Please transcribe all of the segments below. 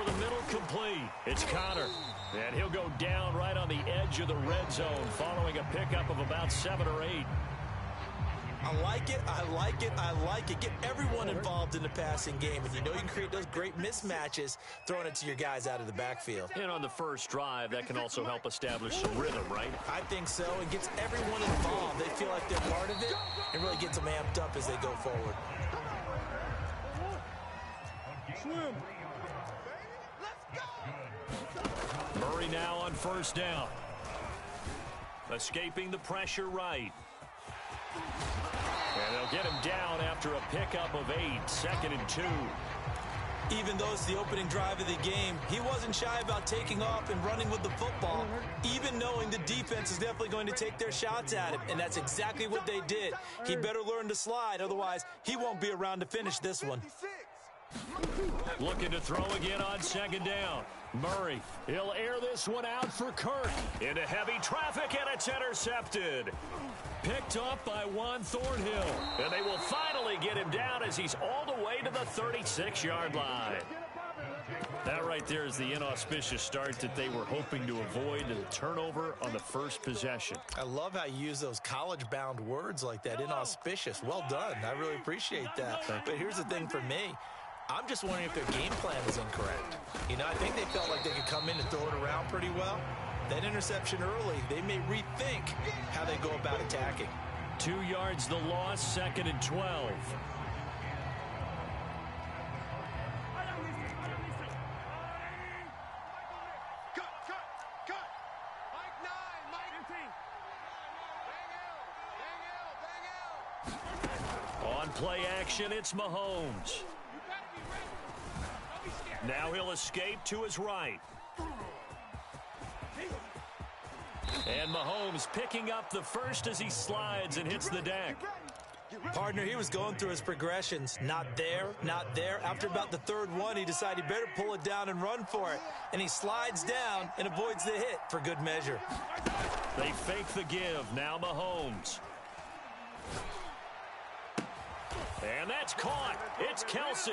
the middle, complete. It's Connor. And he'll go down right on the edge of the red zone following a pickup of about 7 or 8. I like it, I like it, I like it. Get everyone involved in the passing game, and you know you can create those great mismatches throwing it to your guys out of the backfield. And on the first drive, that can also help establish some rhythm, right? I think so. It gets everyone involved. They feel like they're part of it. It really gets them amped up as they go forward. Murray now on first down. Escaping the pressure right. And they'll get him down after a pickup of 8, 2nd and 2. Even though it's the opening drive of the game, he wasn't shy about taking off and running with the football, even knowing the defense is definitely going to take their shots at him, and that's exactly what they did. He better learn to slide, otherwise he won't be around to finish this one. Looking to throw again on 2nd down. Murray, he'll air this one out for Kirk. Into heavy traffic, and it's intercepted. Picked up by Juan Thornhill. And they will finally get him down as he's all the way to the 36-yard line. That right there is the inauspicious start that they were hoping to avoid, the turnover on the first possession. I love how you use those college-bound words like that, inauspicious. Well done. I really appreciate that. But here's the thing for me. I'm just wondering if their game plan was incorrect. You know, I think they felt like they could come in and throw it around pretty well. That interception early, they may rethink how they go about attacking. 2 yards the loss, 2nd and 12. On play action, it's Mahomes. Now he'll escape to his right. And Mahomes picking up the first as he slides and hits the deck. Partner, he was going through his progressions. Not there, not there. After about the 3rd one, he decided he better pull it down and run for it. And he slides down and avoids the hit for good measure. They fake the give. Now Mahomes. And that's caught. It's Kelsey.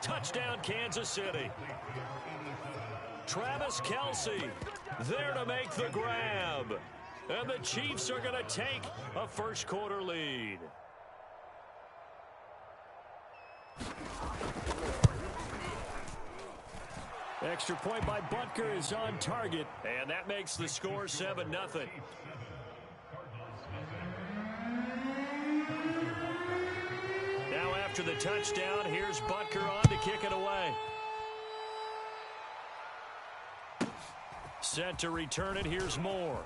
Touchdown, Kansas City. Travis Kelsey there to make the grab. And the Chiefs are going to take a first-quarter lead. Extra point by Butker is on target, and that makes the score 7-0. Now after the touchdown, here's Butker on to kick it away. Set to return it, here's Moore.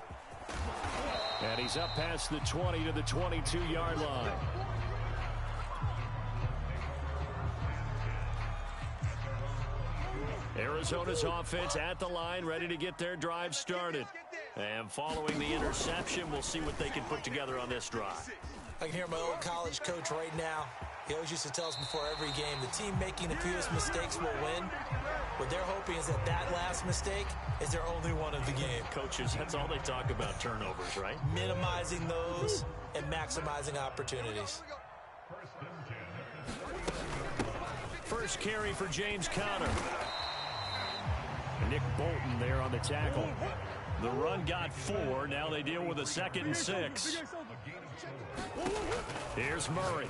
And he's up past the 20 to the 22-yard line. Arizona's offense at the line, ready to get their drive started. And following the interception, we'll see what they can put together on this drive. I can hear my old college coach right now. He always used to tell us before every game, the team making the fewest mistakes will win. What they're hoping is that that last mistake is their only one of the game. Coaches, that's all they talk about, turnovers, right? Minimizing those and maximizing opportunities. First carry for James Conner. Nick Bolton there on the tackle. The run got 4. Now they deal with a 2nd and 6. Here's Murray.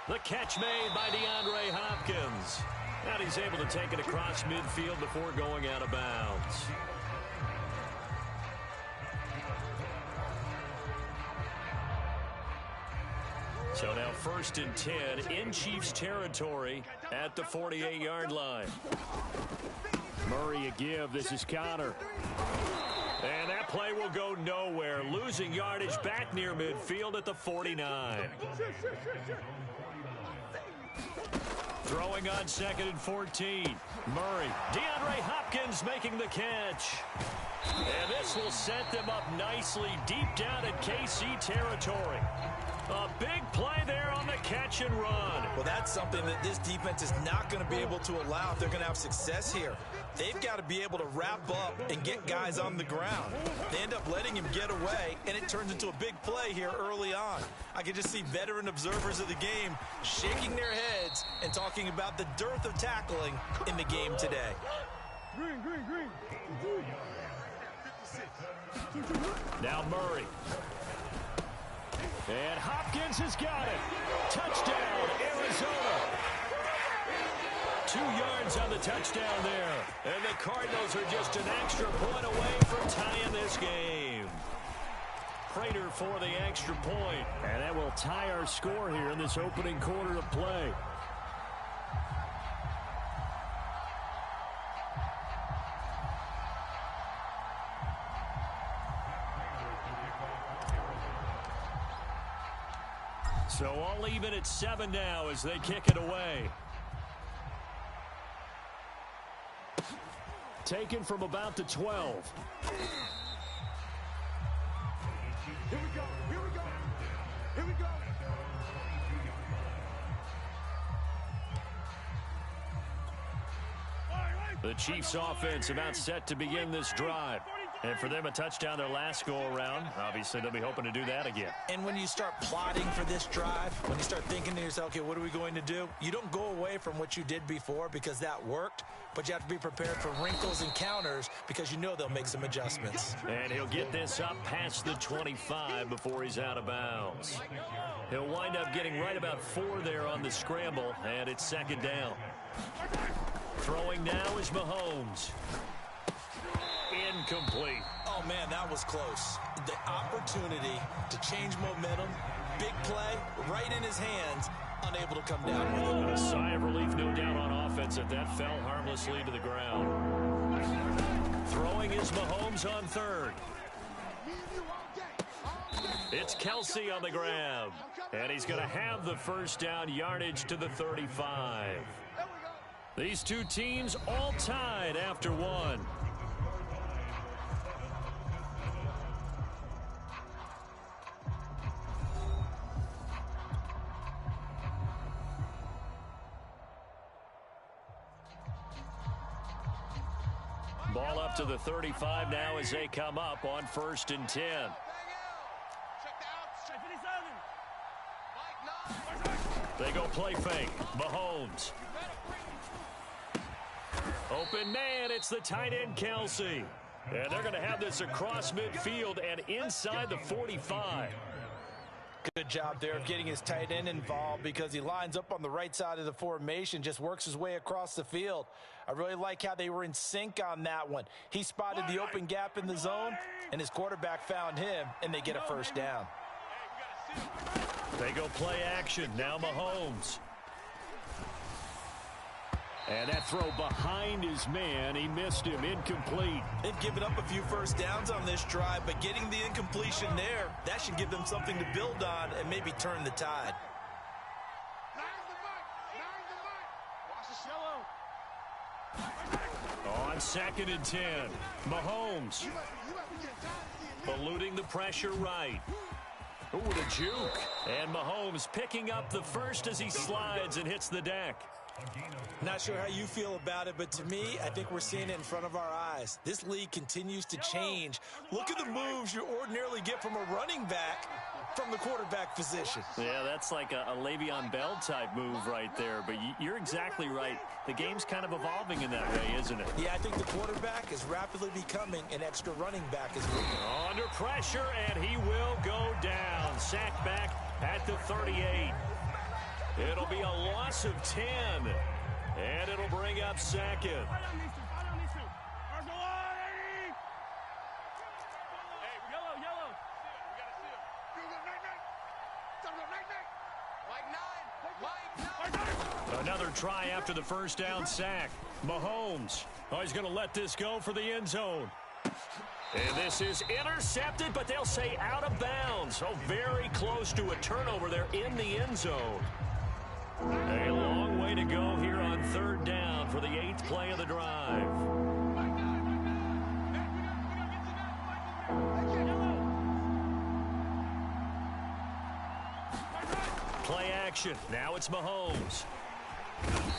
The catch made by DeAndre Hopkins. And he's able to take it across midfield before going out of bounds. So now 1st and 10 in Chiefs territory at the 48-yard line. Murray a give. This is Conner. And that play will go nowhere. Losing yardage back near midfield at the 49. Throwing on 2nd and 14. Murray. DeAndre Hopkins making the catch. And this will set them up nicely deep down at KC territory. A big play there on the catch and run. Well, that's something that this defense is not going to be able to allow if they're going to have success here. They've got to be able to wrap up and get guys on the ground. They end up letting him get away, and it turns into a big play here early on. I can just see veteran observers of the game shaking their heads and talking about the dearth of tackling in the game today. Green. Now Murray. And Hopkins has got it. Touchdown, Arizona. 2 yards on the touchdown there. And the Cardinals are just an extra point away from tying this game. Prater for the extra point. And that will tie our score here in this opening quarter of play. So all even at 7 now as they kick it away. Taken from about the 12. Here we go. The Chiefs offense about set to begin this drive. And for them, a touchdown their last go-around. Obviously, they'll be hoping to do that again. And when you start plotting for this drive, when you start thinking to yourself, okay, what are we going to do? You don't go away from what you did before because that worked, but you have to be prepared for wrinkles and counters because you know they'll make some adjustments. And he'll get this up past the 25 before he's out of bounds. He'll wind up getting right about 4 there on the scramble, and it's second down. Throwing now is Mahomes. Incomplete. Oh, man, that was close. The opportunity to change momentum, big play, right in his hands, unable to come down with it. A sigh of relief, no doubt, on offense that fell harmlessly to the ground. Throwing is Mahomes on third. It's Kelsey on the grab. And he's going to have the first down, yardage to the 35. These two teams all tied after one. Ball up to the 35 now as they come up on 1st and 10. They go play fake. Mahomes. Open man, it's the tight end Kelsey. And they're going to have this across midfield and inside the 45. Good job there of getting his tight end involved because he lines up on the right side of the formation, just works his way across the field. I really like how they were in sync on that one. He spotted the open gap in the zone, and his quarterback found him, and they get a first down. They go play action. Now Mahomes. And that throw behind his man. He missed him. Incomplete. They've given up a few first downs on this drive, but getting the incompletion there, that should give them something to build on and maybe turn the tide. On 2nd and 10. Mahomes. Eluding the pressure right. Ooh, the juke. And Mahomes picking up the first as he slides and hits the deck. Not sure how you feel about it, but to me, I think we're seeing it in front of our eyes. This league continues to change. Look at the moves you ordinarily get from a running back from the quarterback position. Yeah, that's like a Le'Veon Bell type move right there, but you're exactly right. The game's kind of evolving in that way, isn't it? Yeah, I think the quarterback is rapidly becoming an extra running back as well. Under pressure, and he will go down. Sacked back at the 38. It'll be a loss of 10, and it'll bring up 2nd. Another try after the first down sack. Mahomes. Oh, he's going to let this go for the end zone. And this is intercepted, but they'll say out of bounds. Oh, very close to a turnover there in the end zone. A long way to go here on 3rd down for the 8th play of the drive. possession. Now it's Mahomes.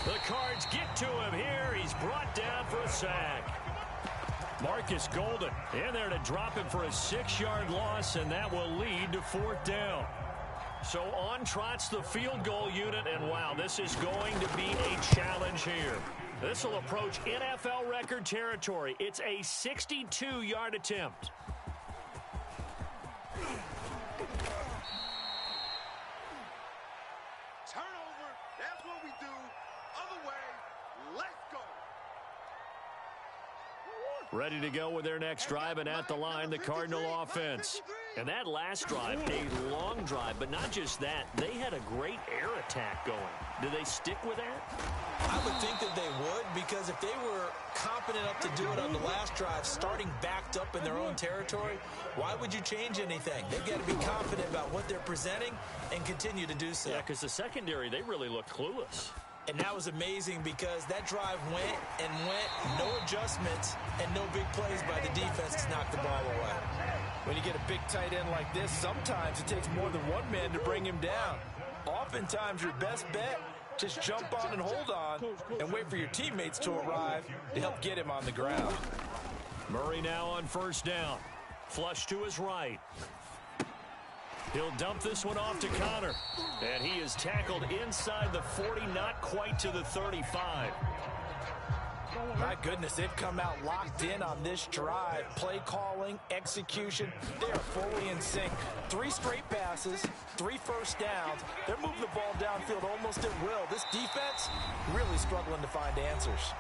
The Cards get to him here. He's brought down for a sack. Marcus Golden in there to drop him for a 6-yard loss, and that will lead to 4th down. So on trots the field goal unit, and wow, this is going to be a challenge here. This will approach NFL record territory. It's a 62-yard attempt. Turnover, that's what we do. Other way, let's go. Ready to go with their next drive, and at the line, the Cardinal offense. And that last drive, a long drive, but not just that. They had a great air attack going. Do they stick with that? I would think that they would, because if they were confident enough to do it on the last drive, starting backed up in their own territory, why would you change anything? They've got to be confident about what they're presenting and continue to do so. Yeah, because the secondary, they really looked clueless. And that was amazing because that drive went and went, no adjustments, and no big plays by the defense to knock the ball away. When you get a big tight end like this, sometimes it takes more than one man to bring him down. Oftentimes, your best bet, just jump on and hold on and wait for your teammates to arrive to help get him on the ground. Murray now on 1st down. Flush to his right. He'll dump this one off to Connor. And he is tackled inside the 40, not quite to the 35. My goodness, they've come out locked in on this drive. Play calling, execution, they are fully in sync. 3 straight passes, 3 first downs. They're moving the ball downfield almost at will. This defense really struggling to find answers.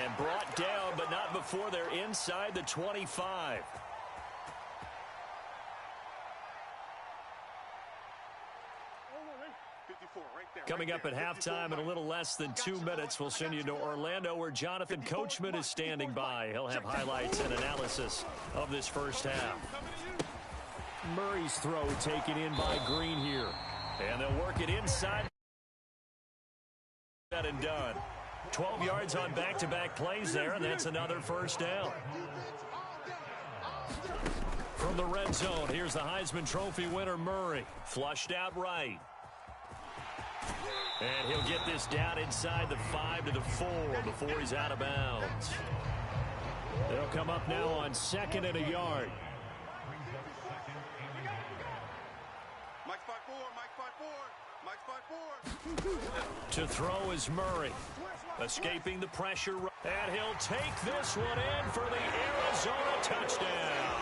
And brought down, but not before they're inside the 25. Coming up at halftime in a little less than 2 minutes, we'll send you to Orlando where Jonathan Coachman is standing by. He'll have highlights and analysis of this first half. Murray's throw taken in by Green here. And they'll work it inside. That and done. 12 yards on back-to-back plays there, and that's another first down. From the red zone, here's the Heisman Trophy winner, Murray. Flushed out right. And he'll get this down inside the 5 to the 4 before he's out of bounds. They'll come up now on 2nd and a yard. Mike's 5-4, Mike's 5-4, Mike's 5-4. To throw is Murray. Escaping the pressure. And he'll take this one in for the Arizona touchdown.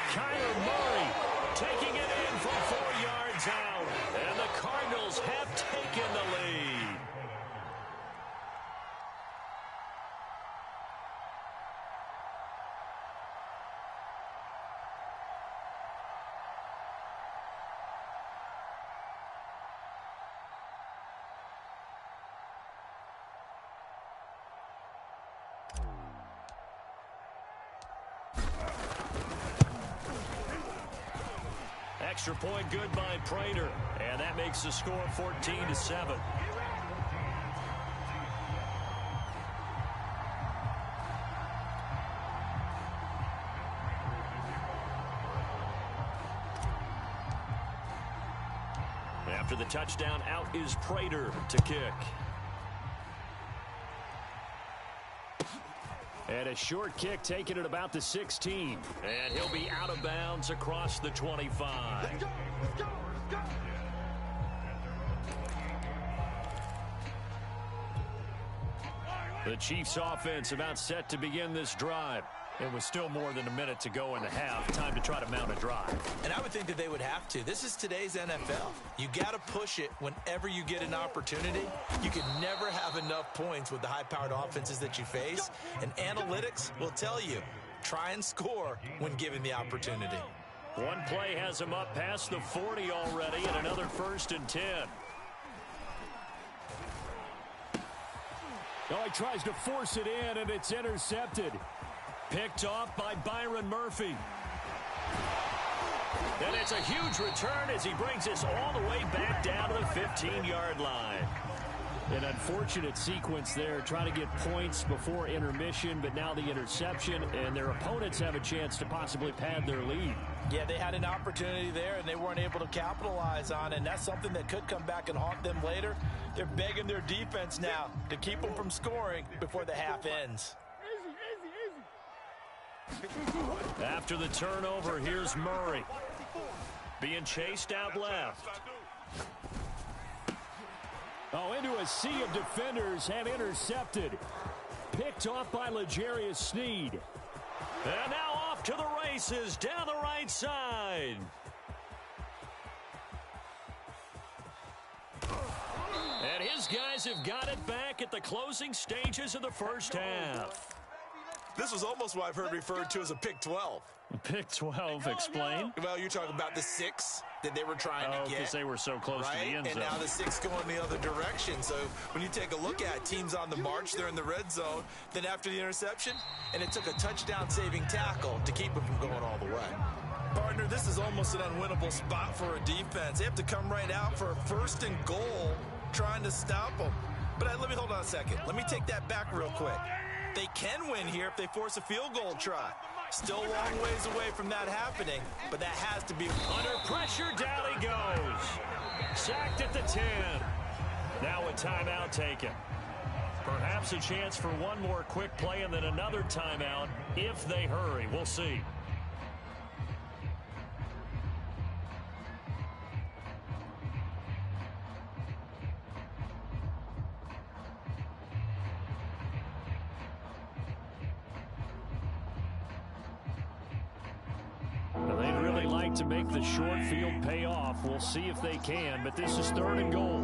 Kyler Murray taking it in from 4 yards out. And the Cardinals have taken the lead. Extra point good by Prater, and that makes the score 14-7. After the touchdown, out is Prater to kick. And a short kick taken at about the 16. And he'll be out of bounds across the 25. Let's go, let's go, let's go. The Chiefs offense about set to begin this drive. It was still more than a minute to go in the half. Time to try to mount a drive. And I would think that they would have to. This is today's NFL. You got to push it whenever you get an opportunity. You can never have enough points with the high-powered offenses that you face. And analytics will tell you, try and score when given the opportunity. One play has him up past the 40 already, and another 1st and 10. Oh, he tries to force it in, and it's intercepted. Picked off by Byron Murphy. And it's a huge return as he brings this all the way back down to the 15-yard line. An unfortunate sequence there, trying to get points before intermission, but now the interception, and their opponents have a chance to possibly pad their lead. Yeah, they had an opportunity there, and they weren't able to capitalize on it, and that's something that could come back and haunt them later. They're begging their defense now to keep them from scoring before the half ends. After the turnover, here's Murray. Being chased out left. Oh, into a sea of defenders and intercepted. Picked off by L'Jarius Sneed. And now off to the races down the right side. And his guys have got it back at the closing stages of the first half. This was almost what I've heard referred to as a pick 12. Pick 12, explain. Well, you're talking about the 6 that they were trying to get. Because they were so close to the end zone. And now the 6 going the other direction. So when you take a look at teams on the march, they're in the red zone. Then after the interception, and it took a touchdown-saving tackle to keep it from going all the way. Partner, this is almost an unwinnable spot for a defense. They have to come right out for a 1st and goal trying to stop them. But let me hold on a second. Let me take that back real quick. They can win here if they force a field goal try. Still a long ways away from that happening, but that has to be under pressure. Down he goes. Sacked at the 10. Now a timeout taken. Perhaps a chance for one more quick play and then another timeout if they hurry. We'll see. They'd really like to make the short field pay off. We'll see if they can, but this is 3rd and goal.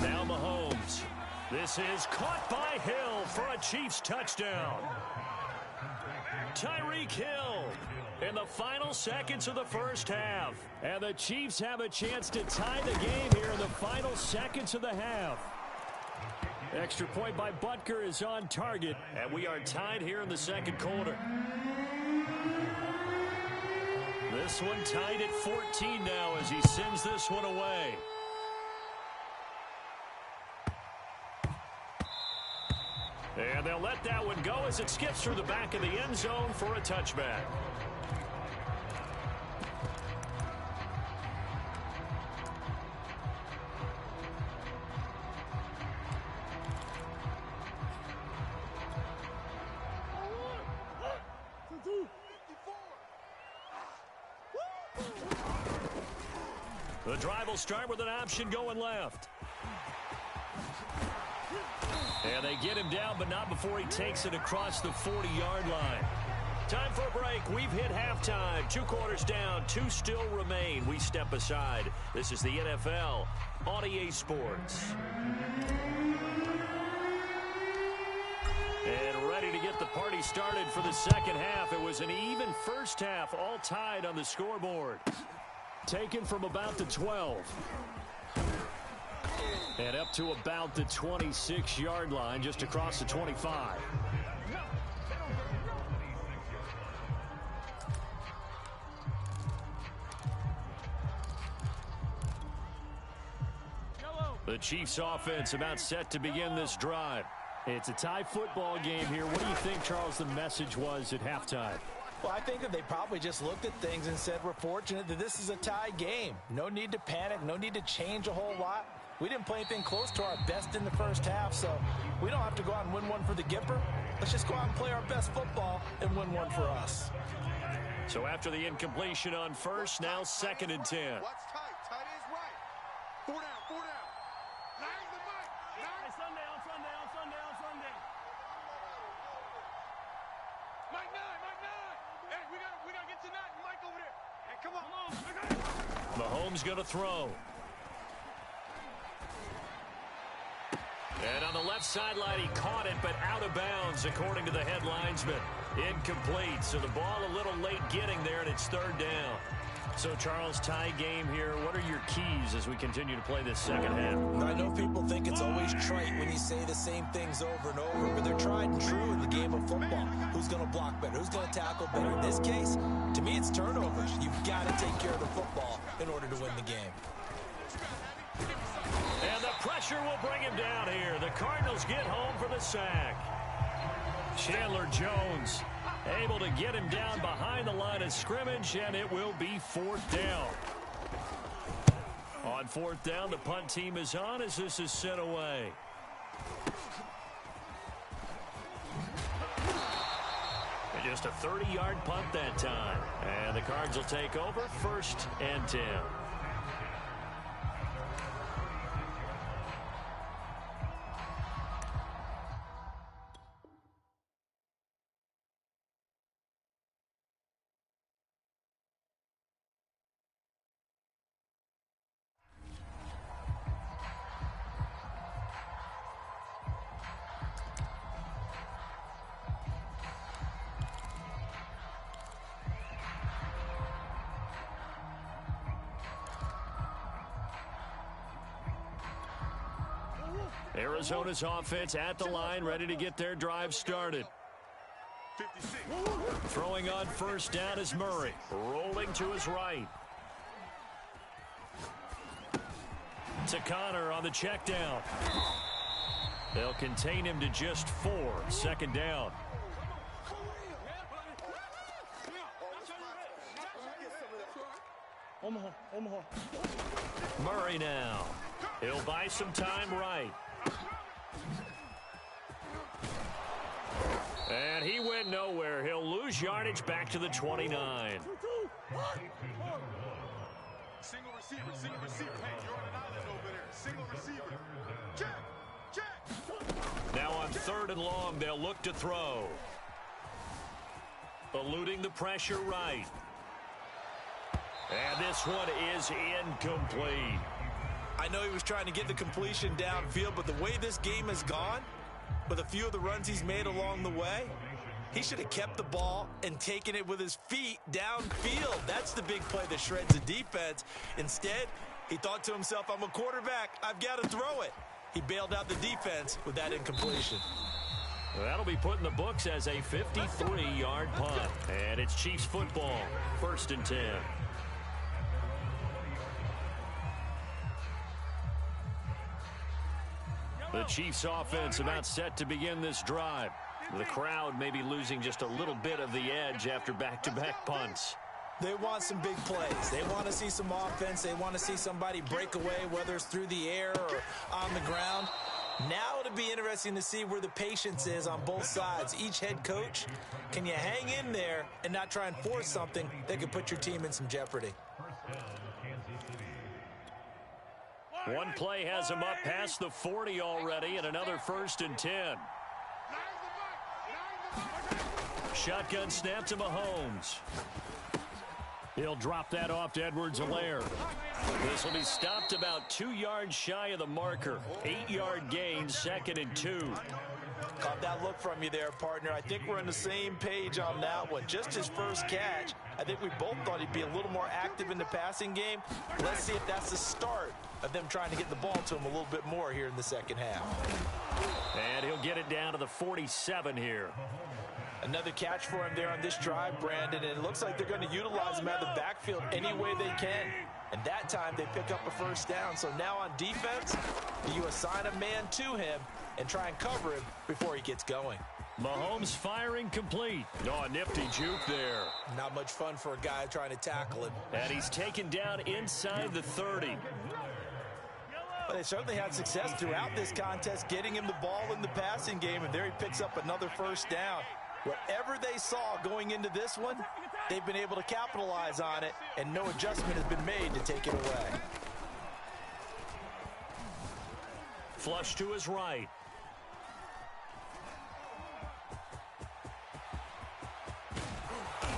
Now Mahomes. This is caught by Hill for a Chiefs touchdown. Tyreek Hill in the final seconds of the first half. And the Chiefs have a chance to tie the game here in the final seconds of the half. Extra point by Butker is on target, and we are tied here in the second quarter. This one tied at 14 now as he sends this one away. And they'll let that one go as it skips through the back of the end zone for a touchback. The drive will start with an option going left. And they get him down, but not before he takes it across the 40-yard line. Time for a break. We've hit halftime. 2 quarters down, 2 still remain. We step aside. This is the NFL on EA Sports. And ready to get the party started for the second half. It was an even first half, all tied on the scoreboard. Taken from about the 12. And up to about the 26-yard line, just across the 25. The Chiefs offense about set to begin this drive. It's a tie football game here. What do you think, Charles, the message was at halftime? Well, I think that they probably just looked at things and said, we're fortunate that this is a tie game. No need to panic, no need to change a whole lot. We didn't play anything close to our best in the first half, so we don't have to go out and win one for the Gipper. Let's just go out and play our best football and win one for us. So after the incompletion on first, now 2nd and 10. Watch tight. Tight is right. 4 down. 4 down. Nine the mic. Nine. Sunday. Mike 9. Hey, we gotta get to that. Mike over there. Hey, come on. Mahomes going to throw. And on the left sideline, he caught it, but out of bounds, according to the head linesman. Incomplete, so the ball a little late getting there, and it's 3rd down. So, Charles, tie game here. What are your keys as we continue to play this second half? I know people think it's always trite when you say the same things over and over, but they're tried and true in the game of football. Who's going to block better? Who's going to tackle better? In this case, to me, it's turnovers. You've got to take care of the football in order to win the game. And the pressure will bring him down here. The Cardinals get home for the sack. Chandler Jones Able to get him down behind the line of scrimmage, and it will be 4th down. On 4th down, the punt team is on as this is sent away. And just a 30-yard punt that time. And the Cards will take over 1st and 10. Arizona's offense at the line, ready to get their drive started. 56. Throwing on 1st down is Murray. Rolling to his right. To Connor on the check down. They'll contain him to just 4. 2nd down. Murray now. He'll buy some time right. And he went nowhere. He'll lose yardage back to the 29. Single receiver, single receiver. Hey, you're on an island over there. Single receiver. Check. Now on 3rd and long, they'll look to throw. Eluding the pressure right. And this one is incomplete. I know he was trying to get the completion downfield, but the way this game has gone, with a few of the runs he's made along the way, he should have kept the ball and taken it with his feet downfield. That's the big play that shreds the defense. Instead, he thought to himself, I'm a quarterback. I've got to throw it. He bailed out the defense with that incompletion. That'll be put in the books as a 53-yard punt. And it's Chiefs football, 1st and 10. The Chiefs offense about set to begin this drive. The crowd may be losing just a little bit of the edge after back-to-back punts. They want some big plays. They want to see some offense. They want to see somebody break away, whether it's through the air or on the ground. Now it'll be interesting to see where the patience is on both sides. Each head coach, can you hang in there and not try and force something that could put your team in some jeopardy? One play has him up past the 40 already, and another 1st and 10. Shotgun snap to Mahomes. He'll drop that off to Edwards-Helaire. This will be stopped about 2 yards shy of the marker. 8-yard gain, 2nd and 2. Caught that look from you there, partner. I think we're on the same page on that one. Just his first catch. I think we both thought he'd be a little more active in the passing game. Let's see if that's the start of them trying to get the ball to him a little bit more here in the second half. And he'll get it down to the 47 here. Another catch for him there on this drive, Brandon, and it looks like they're going to utilize him out of the backfield any way they can. And that time they pick up a 1st down. So now on defense, do you assign a man to him and try and cover him before he gets going? Mahomes firing complete. Oh, a nifty juke there. Not much fun for a guy trying to tackle him. And he's taken down inside the 30. But they certainly had success throughout this contest, getting him the ball in the passing game, and there he picks up another 1st down. Whatever they saw going into this one, they've been able to capitalize on it, and no adjustment has been made to take it away. Flush to his right.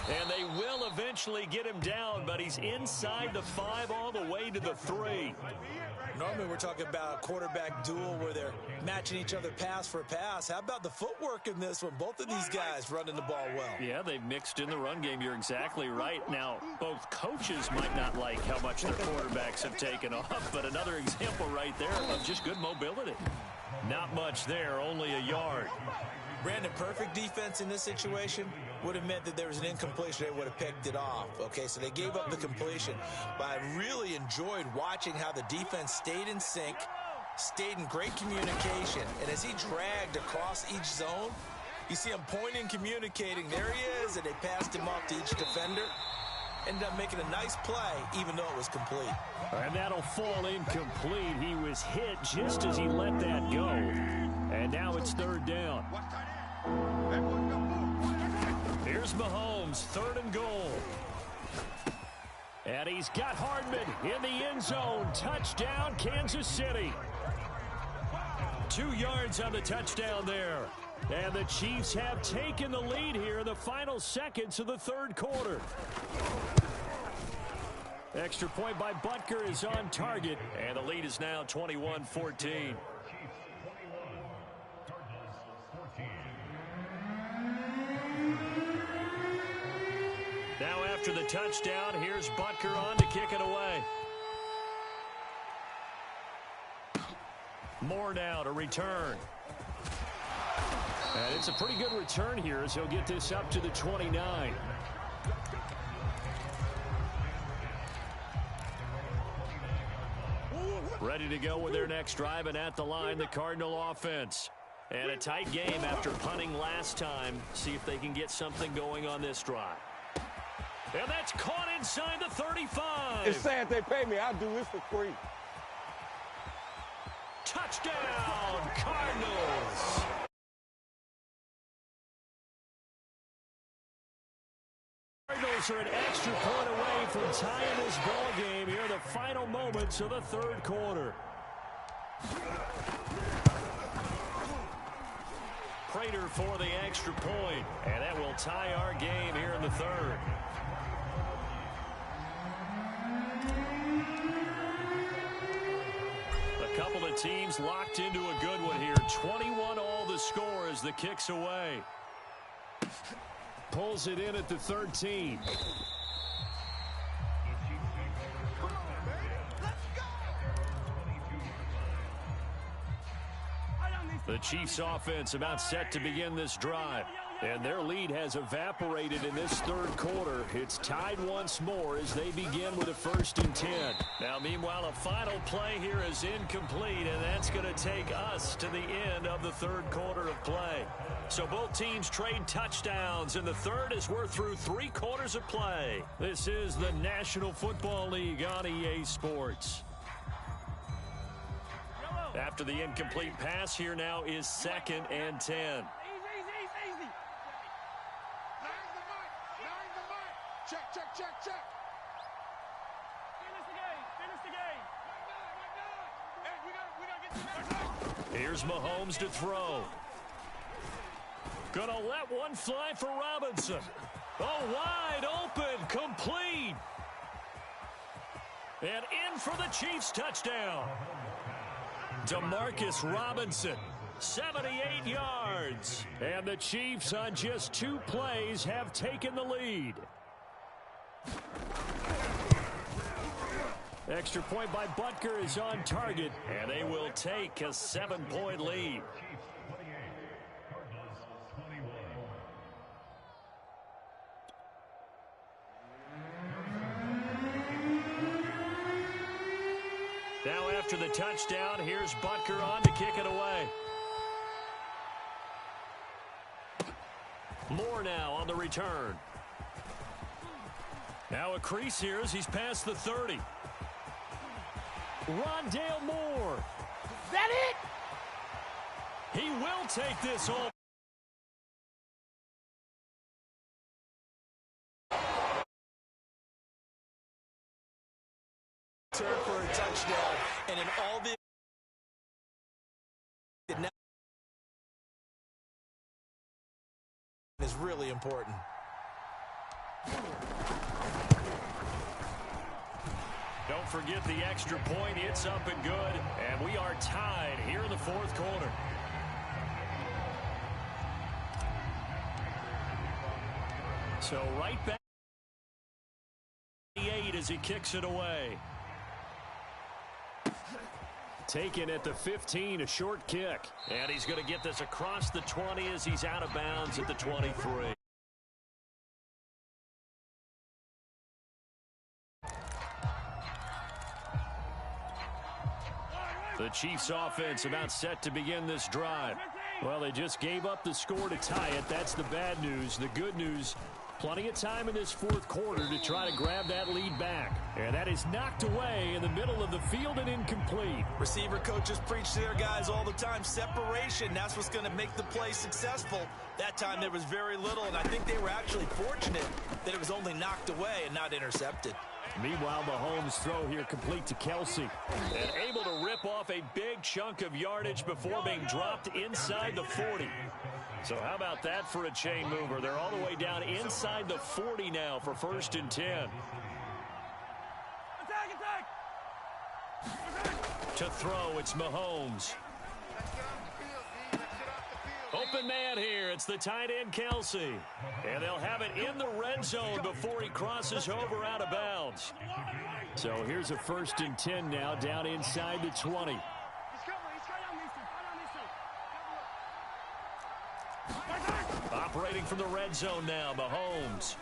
And they will eventually get him down, but he's inside the 5 all the way to the 3. Normally we're talking about a quarterback duel where they're matching each other pass for pass. How about the footwork in this one? Both of these guys running the ball well. Yeah, they've mixed in the run game. You're exactly right. Now, both coaches might not like how much their quarterbacks have taken off, but another example right there of just good mobility. Not much there, only a yard. Brandon, perfect defense in this situation would have meant that there was an incompletion. They would have picked it off. Okay, so they gave up the completion. But I really enjoyed watching how the defense stayed in sync, stayed in great communication. And as he dragged across each zone, You see him pointing, communicating. There he is, and they passed him off to each defender. Ended up making a nice play, even though it was complete. And that'll fall incomplete. He was hit just as he let that go. And now it's third down. Here's Mahomes, third and goal. And he's got Hardman in the end zone. Touchdown, Kansas City. 2 yards on the touchdown there. And the Chiefs have taken the lead here in the final seconds of the third quarter. Extra point by Butker is on target. And the lead is now 21-14. Now after the touchdown, here's Butker on to kick it away. Moore now to return. And it's a pretty good return here as he'll get this up to the 29. Ready to go with their next drive, and at the line, the Cardinal offense. And a tight game after punting last time. See if they can get something going on this drive. And that's caught inside the 35. It's sad they pay me. I'll do this for free. Touchdown, Cardinals. Cardinals are an extra point away from tying this ball game here in the final moments of the third quarter. Prater for the extra point, and that will tie our game here in the third. A couple of teams locked into a good one here. 21 all the score as the kick's away. Pulls it in at the 13. The Chiefs offense about set to begin this drive. And their lead has evaporated in this third quarter. It's tied once more as they begin with a 1st and 10. Now, meanwhile, a final play here is incomplete, and that's going to take us to the end of the third quarter of play. So both teams trade touchdowns in the third as we're through 3 quarters of play. This is the National Football League on EA Sports. After the incomplete pass, here now is 2nd and 10. Easy. Nine the mic. Check. Finish the game. Hey, we gotta get to that. Here's Mahomes to throw. Gonna let one fly for Robinson. Oh, wide open, complete. And in for the Chiefs touchdown. DeMarcus Robinson, 78 yards. And the Chiefs on just 2 plays have taken the lead. Extra point by Butker is on target, and they will take a 7-point lead. Now after the touchdown, here's Butker on to kick it away. Moore now on the return. Now a crease here as he's past the 30. Rondale Moore. Is that it? He will take this home. Turn for a touchdown, and in all the is really important. Don't forget the extra point. It's up and good, and we are tied here in the fourth quarter. So right back 8 as he kicks it away. Taken at the 15, a short kick. And he's going to get this across the 20 as he's out of bounds at the 23. The Chiefs offense about set to begin this drive. Well, they just gave up the score to tie it. That's the bad news. The good news, plenty of time in this fourth quarter to try to grab that lead back. And that is knocked away in the middle of the field and incomplete. Receiver coaches preach to their guys all the time. Separation, that's what's going to make the play successful. That time there was very little, and I think they were actually fortunate that it was only knocked away and not intercepted. Meanwhile, Mahomes' throw here complete to Kelsey. And able to rip off a big chunk of yardage before being dropped inside the 40. So how about that for a chain mover? They're all the way down inside the 40 now for 1st and 10. To throw, it's Mahomes. Open man here. It's the tight end, Kelsey. And they'll have it in the red zone before he crosses over out of bounds. So here's a 1st and 10 now down inside the 20. Operating from the red zone now, Mahomes.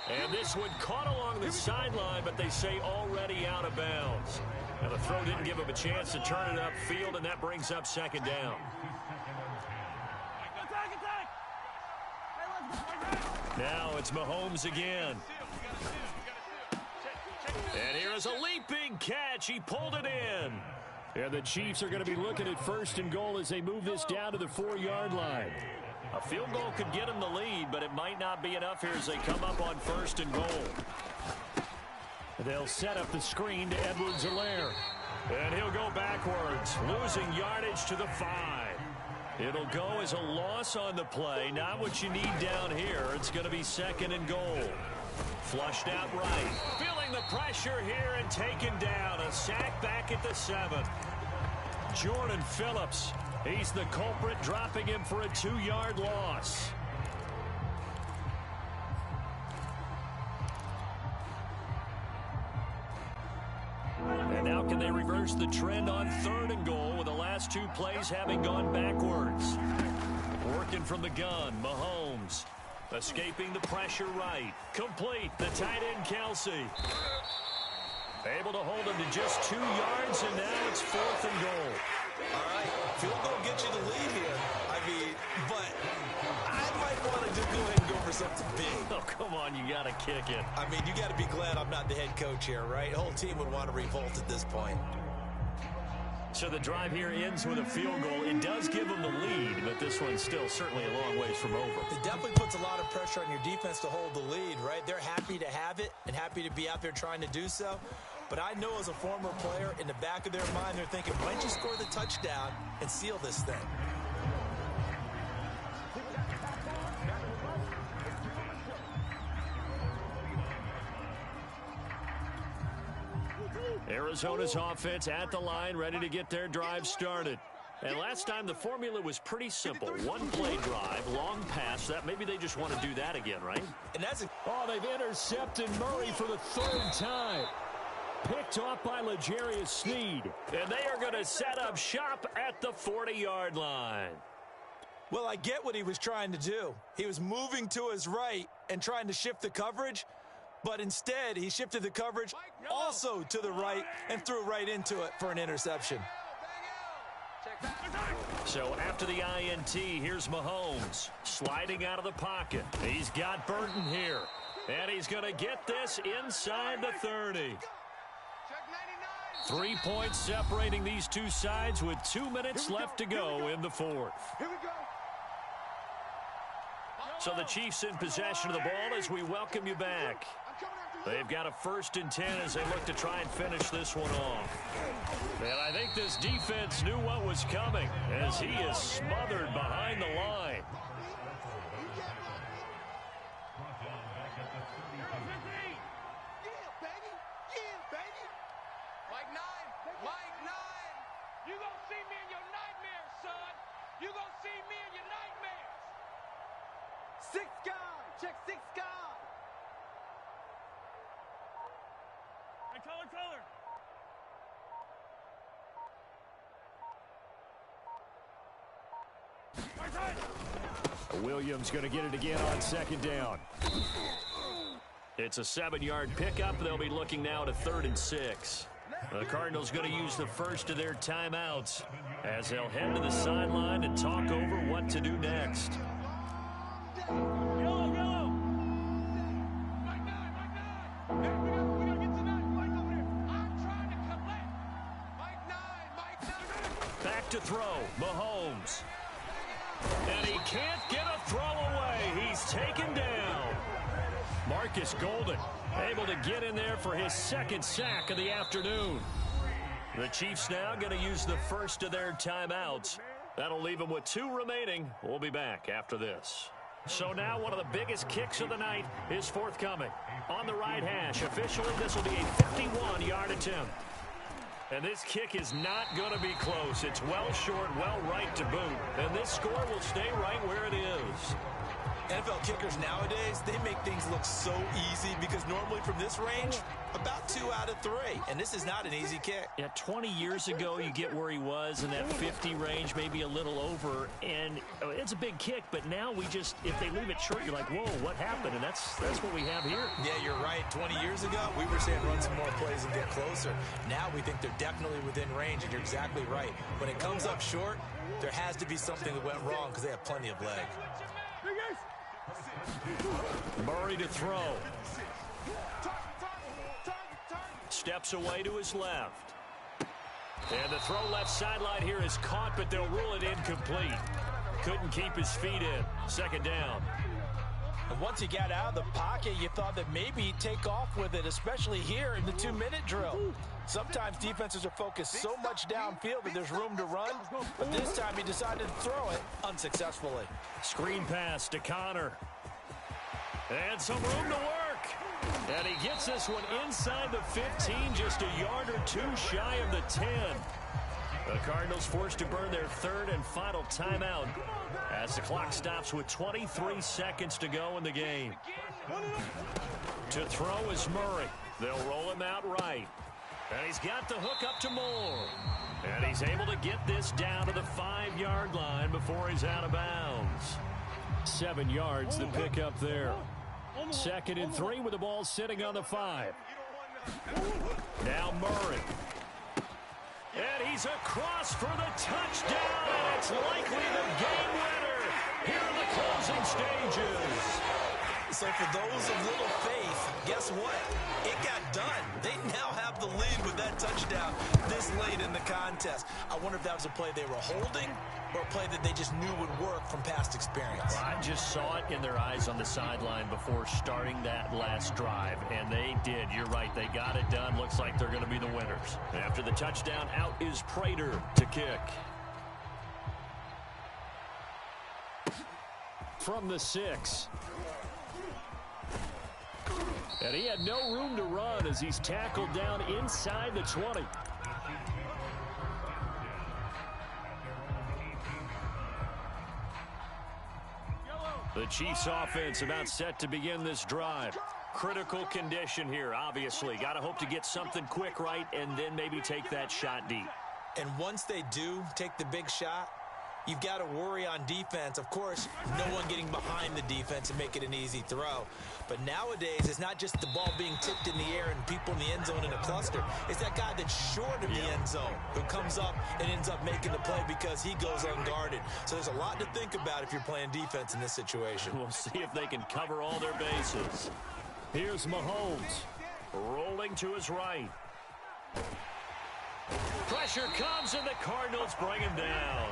And this one caught along the sideline, but they say already out of bounds. Now the throw didn't give him a chance to turn it upfield, and that brings up 2nd down. Now it's Mahomes again. And here is a leaping catch. He pulled it in. And the Chiefs are going to be looking at 1st and goal as they move this down to the 4-yard line. A field goal could get them the lead, but it might not be enough here as they come up on 1st and goal. They'll set up the screen to Edwards-Helaire. And he'll go backwards, losing yardage to the 5. It'll go as a loss on the play. Not what you need down here. It's going to be 2nd and goal. Flushed out right. Feeling the pressure here and taken down. A sack back at the 7. Jordan Phillips. He's the culprit, dropping him for a 2-yard loss. And now can they reverse the trend on 3rd and goal with the last 2 plays having gone backwards? Working from the gun, Mahomes. Escaping the pressure right. Complete, the tight end, Kelsey. Able to hold him to just 2 yards, and now it's 4th and goal. All right, field goal get you the lead here. I mean, but I might want to just go ahead and go for something big. Oh, come on, you got to kick it. I mean, you got to be glad I'm not the head coach here, right? The whole team would want to revolt at this point. So the drive here ends with a field goal. It does give them the lead, but this one's still certainly a long ways from over. It definitely puts a lot of pressure on your defense to hold the lead, right? They're happy to have it and happy to be out there trying to do so. But I know as a former player, in the back of their mind, they're thinking, why don't you score the touchdown and seal this thing? Arizona's offense at the line, ready to get their drive started. And last time the formula was pretty simple. 1-play drive, long pass. That maybe they just want to do that again, right? And that's Oh, they've intercepted Murray for the 3rd time. Picked off by L'Jarius Sneed. And they are going to set up shop at the 40-yard line. Well, I get what he was trying to do. He was moving to his right and trying to shift the coverage, but instead he shifted the coverage also to the right and threw right into it for an interception. So after the INT, here's Mahomes sliding out of the pocket. He's got Burton here, and he's going to get this inside the 30. 3 points separating these two sides with 2 minutes left to go in the 4th. So the Chiefs in possession of the ball as we welcome you back. They've got a 1st and 10 as they look to try and finish this one off. And I think this defense knew what was coming as he is smothered behind the line. You gonna see me in your nightmares, son. You gonna see me in your nightmares. 6 guy. Check 6 guy. Hey, color. Williams going to get it again on 2nd down. It's a 7-yard pickup. They'll be looking now to 3rd and 6. Now The Cardinals going to use the first of their timeouts as they'll head to the sideline and talk over what to do next. Yellow, yellow. Mike 9, Mike 9. Hey, we gotta get to 9. Mike over there. I'm trying to collect. Mike 9. Back to throw. Mahomes. And he can't get a throw away. He's taken down. Marcus Golden able to get in there for his second sack of the afternoon. The Chiefs now going to use the first of their timeouts. That'll leave them with 2 remaining. We'll be back after this. So now one of the biggest kicks of the night is forthcoming. On the right hash, officially this will be a 51-yard attempt. And this kick is not going to be close. It's well short, well right to boot. And this score will stay right where it is. NFL kickers nowadays, they make things look so easy because normally from this range, about 2 out of 3. And this is not an easy kick. Yeah, 20 years ago, you get where he was in that 50 range, maybe a little over. And it's a big kick, but now we just, if they leave it short, you're like, whoa, what happened? And that's what we have here. Yeah, you're right. 20 years ago, we were saying run some more plays and get closer. Now we think they're definitely within range, and you're exactly right. When it comes up short, there has to be something that went wrong because they have plenty of leg. Murray to throw. Steps away to his left. And the throw left sideline here is caught, but they'll rule it incomplete. Couldn't keep his feet in. Second down. And once he got out of the pocket, you thought that maybe he'd take off with it, especially here in the 2-minute drill. Sometimes defenses are focused so much downfield that there's room to run, but this time he decided to throw it unsuccessfully. Screen pass to Connor. And some room to work. And he gets this one inside the 15, just a yard or 2 shy of the 10. The Cardinals forced to burn their 3rd and final timeout as the clock stops with 23 seconds to go in the game. To throw is Murray. They'll roll him out right. And he's got the hook up to Moore. And he's able to get this down to the 5-yard line before he's out of bounds. 7 yards, the pickup there. 2nd and 3 with the ball sitting on the 5. Now Murray. And he's across for the touchdown, and it's likely the game winner here in the closing stages. So for those of little faith, guess what? It got done. They now have the lead with that touchdown this late in the contest. I wonder if that was a play they were holding or a play that they just knew would work from past experience. Well, I just saw it in their eyes on the sideline before starting that last drive, and they did. You're right. They got it done. Looks like they're going to be the winners. After the touchdown, out is Prater to kick. From the 6. And he had no room to run as he's tackled down inside the 20. The Chiefs offense about set to begin this drive. Critical condition here, obviously. Got to hope to get something quick right and then maybe take that shot deep. And once they do take the big shot, you've got to worry on defense. Of course, no one getting behind the defense and make it an easy throw. But nowadays, it's not just the ball being tipped in the air and people in the end zone in a cluster. It's that guy that's short of the end zone who comes up and ends up making the play because he goes unguarded. So there's a lot to think about if you're playing defense in this situation. We'll see if they can cover all their bases. Here's Mahomes rolling to his right. Pressure comes and the Cardinals bring him down.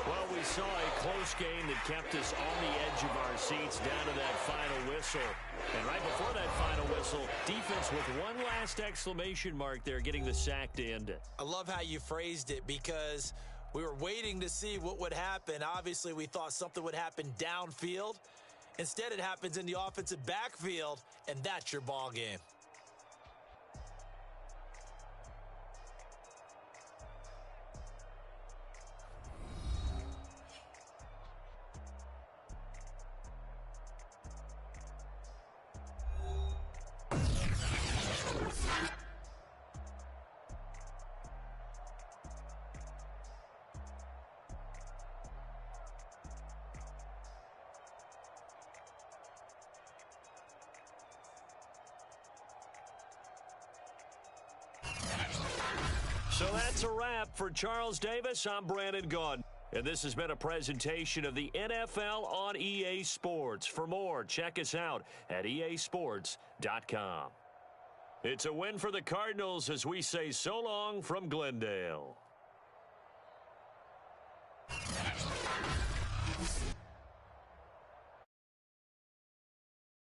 Well, we saw a close game that kept us on the edge of our seats down to that final whistle. And right before that final whistle, defense with one last exclamation mark there, getting the sack to end it. I love how you phrased it because we were waiting to see what would happen. Obviously, we thought something would happen downfield. Instead, it happens in the offensive backfield, and that's your ball game. So that's a wrap. For Charles Davis, I'm Brandon Gaudin. And this has been a presentation of the NFL on EA Sports. For more, check us out at easports.com. It's a win for the Cardinals as we say so long from Glendale.